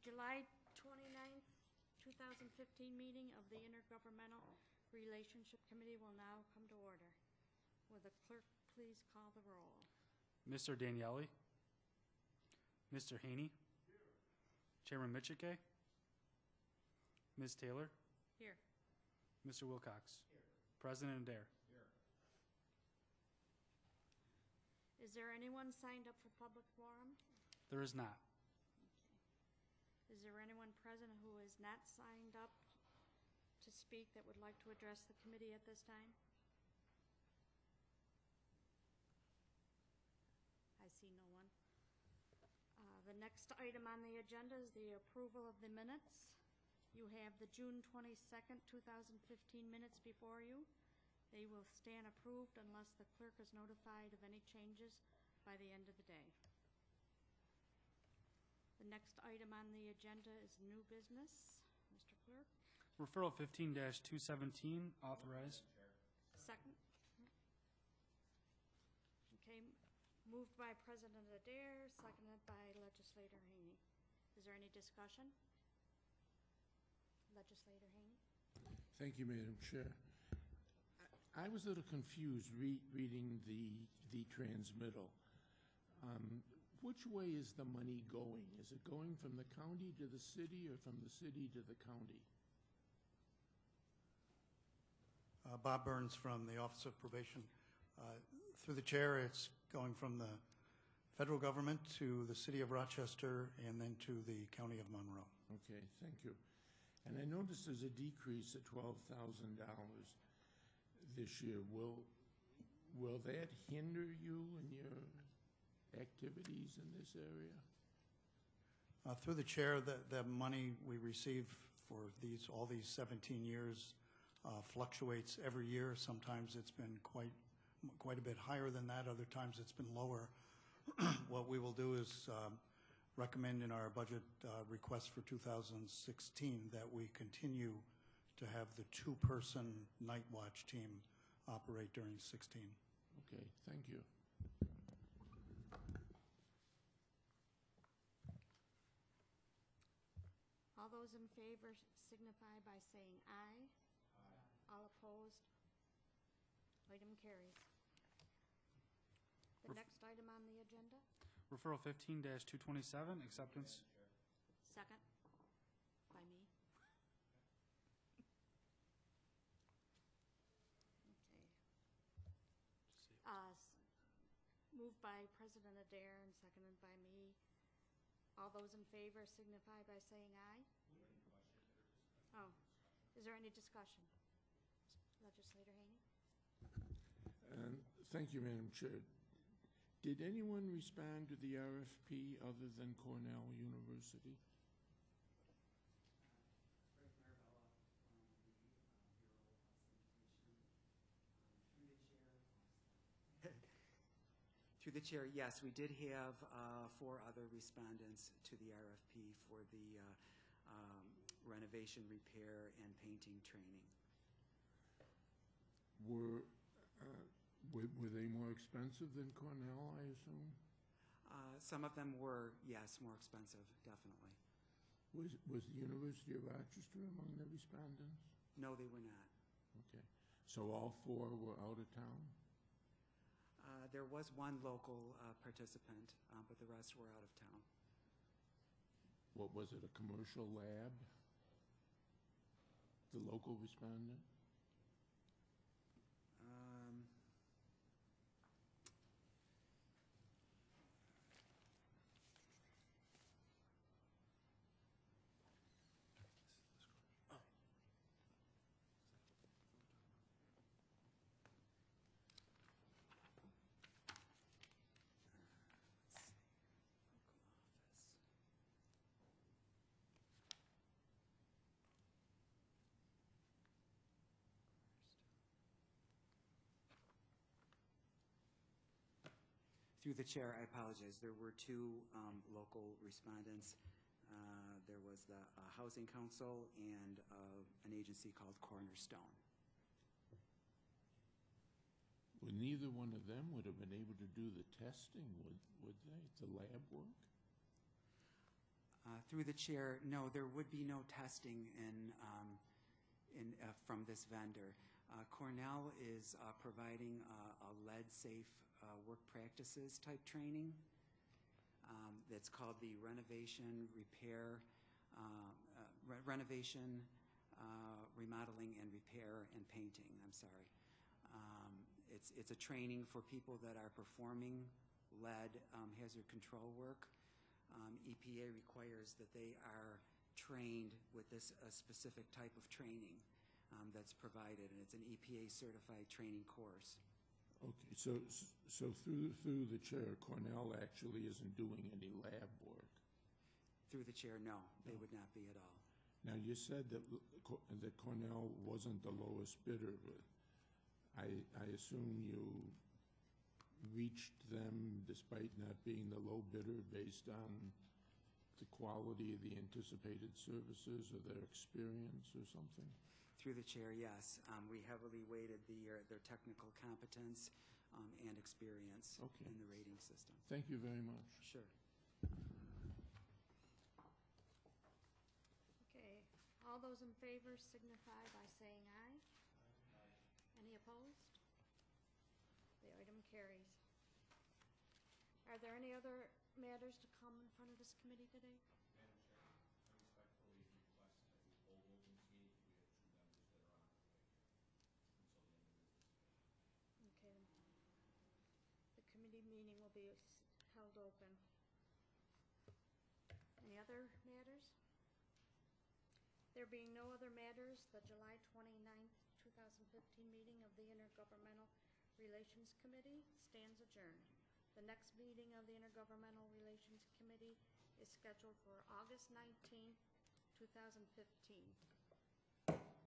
July 29th, 2015 meeting of the Intergovernmental Relationship Committee will now come to order. Will the clerk please call the roll? Mr. Daniele? Mr. Haney? Chairman Michike? Ms. Taylor? Here. Mr. Wilcox? Here. President Adair? Here. Is there anyone signed up for public forum? There is not. Okay. Is there anyone present who is not signed up to speak that would like to address the committee at this time? I see no one. The next item on the agenda is the approval of the minutes. You have the June 22nd, 2015 minutes before you. They will stand approved unless the clerk is notified of any changes by the end of the day. The next item on the agenda is new business. Mr. Clerk. Referral 15-217, authorized. Second. Okay, moved by President Adair, seconded by Legislator Haney. Is there any discussion? Legislator Haney. Thank you, Madam Chair. I was a little confused reading the transmittal. Which way is the money going? Is it going from the county to the city or from the city to the county? Bob Burns from the Office of Probation. Through the chair, it's going from the federal government to the city of Rochester and then to the county of Monroe. Okay, thank you. And I noticed there's a decrease of $12,000 this year. Will that hinder you in your activities in this area? Through the chair, the money we receive for all these 17 years fluctuates every year. Sometimes it's been quite a bit higher than that. Other times it's been lower. What we will do is recommend in our budget request for 2016 that we continue to have the two-person night watch team operate during 16. Okay, thank you. All those in favor signify by saying aye. Aye. All opposed? Item carries. The next item on the agenda? Referral 15-227, acceptance. Second. By me. Okay. Moved by President Adair and seconded by me. All those in favor signify by saying aye. Oh, is there any discussion? Legislator Haney? Thank you, Madam Chair. Did anyone respond to the RFP other than Cornell University? Through the chair, yes, we did have 4 other respondents to the RFP for the renovation, repair, and painting training. Were they more expensive than Cornell, I assume? Some of them were, yes, more expensive, definitely. Was the University of Rochester among the respondents? No, they were not. Okay. So all 4 were out of town? There was one local participant, but the rest were out of town. What was it, a commercial lab? The local respondent? Through the chair, I apologize. There were 2 local respondents. There was the Housing Council and an agency called Cornerstone. Well, neither one of them would have been able to do the testing, would they? The lab work? Through the chair, no, there would be no testing from this vendor. Cornell is providing a lead-safe work practices type training that's called the renovation, remodeling, and repair and painting. I'm sorry. It's a training for people that are performing lead hazard control work. EPA requires that they are trained with this a specific type of training that's provided, and it's an EPA certified training course. Okay, so through the chair, Cornell actually isn't doing any lab work. Through the chair, no, they would not be at all. Now, you said that Cornell wasn't the lowest bidder, but I assume you reached them despite not being the low bidder based on the quality of the anticipated services or their experience or something? Through the chair, yes. We heavily weighted their technical competence and experience in the rating system. Thank you very much. Sure. Okay, all those in favor signify by saying aye. Any opposed? The item carries. Are there any other matters to come in front of this committee today? Madam Chair, I respectfully request that we hold opens meeting. We have two members that are on vacation until the end of business day. Okay. The committee meeting will be held open. Any other matters? There being no other matters, the July 29th, 2015 meeting of the Intergovernmental Relations Committee stands adjourned. The next meeting of the Intergovernmental Relations Committee is scheduled for August 19th, 2015.